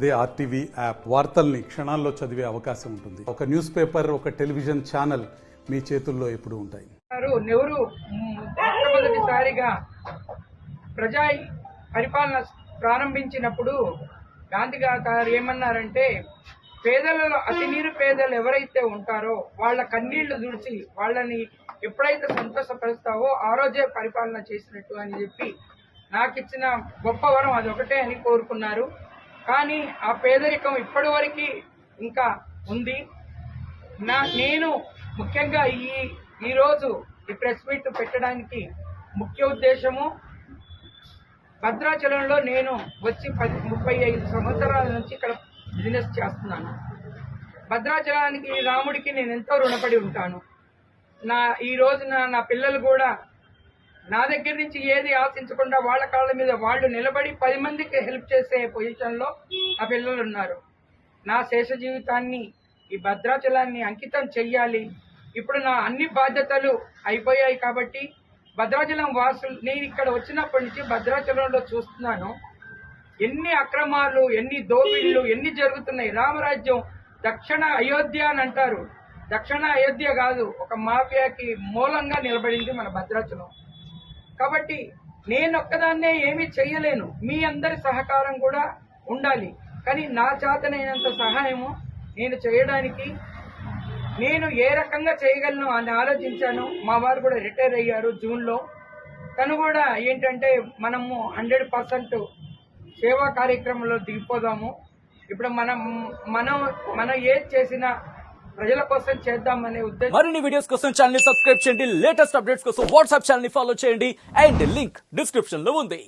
అదే RTV app వార్తల్ని క్షణాల్లో చదివే అవకాశం ఉంటుంది. ఒక న్యూస్ పేపర్, ఒక టెలివిజన్ ఛానల్ మీ చేతుల్లో ఎప్పుడూ ఉంటాయి. నెహ్రూ మొట్టమొదటిసారిగా ప్రజా పరిపాలన ప్రారంభించినప్పుడు గాంధీ గారు ఏమన్నారంటే, పేదలలో అతి నీరు పేదలు ఎవరైతే ఉంటారో వాళ్ళ కన్నీళ్లు తుడిచి వాళ్ళని ఎప్పుడైతే సంతోషపరుస్తావో ఆ రోజే పరిపాలన చేసినట్టు అని చెప్పి నాకు ఇచ్చిన గొప్ప వరం అది ఒకటే అని కోరుకున్నారు. కానీ ఆ పేదరికం ఇప్పటి వరకు ఇంకా ఉంది. నేను ముఖ్యంగా ఈరోజు ఈ ప్రెస్ మీట్ పెట్టడానికి ముఖ్య ఉద్దేశము, భద్రాచలంలో నేను వచ్చి 35 సంవత్సరాల నుంచి ఇక్కడ బిజినెస్ చేస్తున్నాను. భద్రాచలానికి రాముడికి నేను ఎంతో రుణపడి ఉంటాను. ఈ రోజున నా పిల్లలు కూడా నా దగ్గర నుంచి ఏది ఆశించకుండా వాళ్ళ కాళ్ళ మీద వాళ్ళు నిలబడి 10 మందికి హెల్ప్ చేసే పొజిషన్లో నా పిల్లలు ఉన్నారు. నా శేష జీవితాన్ని ఈ భద్రాచలాన్ని అంకితం చెయ్యాలి. ఇప్పుడు నా అన్ని బాధ్యతలు అయిపోయాయి కాబట్టి భద్రాచలం వాసులు, నేను ఇక్కడ వచ్చినప్పటి నుంచి భద్రాచలంలో చూస్తున్నాను ఎన్ని అక్రమాలు, ఎన్ని దోపిళ్ళు, ఎన్ని జరుగుతున్నాయి. రామరాజ్యం దక్షిణ అయోధ్య అని అంటారు. దక్షిణ అయోధ్య కాదు, ఒక మాఫియాకి మూలంగా నిలబడింది మన భద్రాచలం. కాబట్టి నేను ఒక్కదాన్నే ఏమీ చెయ్యలేను, మీ అందరి సహకారం కూడా ఉండాలి. కానీ నా చేతనైనంత సహాయము నేను చేయడానికి, నేను ఏ రకంగా చేయగలను అని ఆలోచించాను. మా వారు కూడా రిటైర్ అయ్యారు జూన్లో. తను కూడా ఏంటంటే మనము 100% సేవా కార్యక్రమంలో దిగిపోదాము. ఇప్పుడు మనం ఏది చేసినా ప్రజల కోసం చేద్దామనే ఉద్దేశం. మరిన్ని వీడియోస్ కోసం ఛానల్ ని సబ్స్క్రైబ్ చేయండి. లేటెస్ట్ అప్డేట్స్ కోసం వాట్సాప్ ఛానల్ ని ఫాలో చేయండి. అండ్ లింక్ డిస్క్రిప్షన్ లో ఉంది.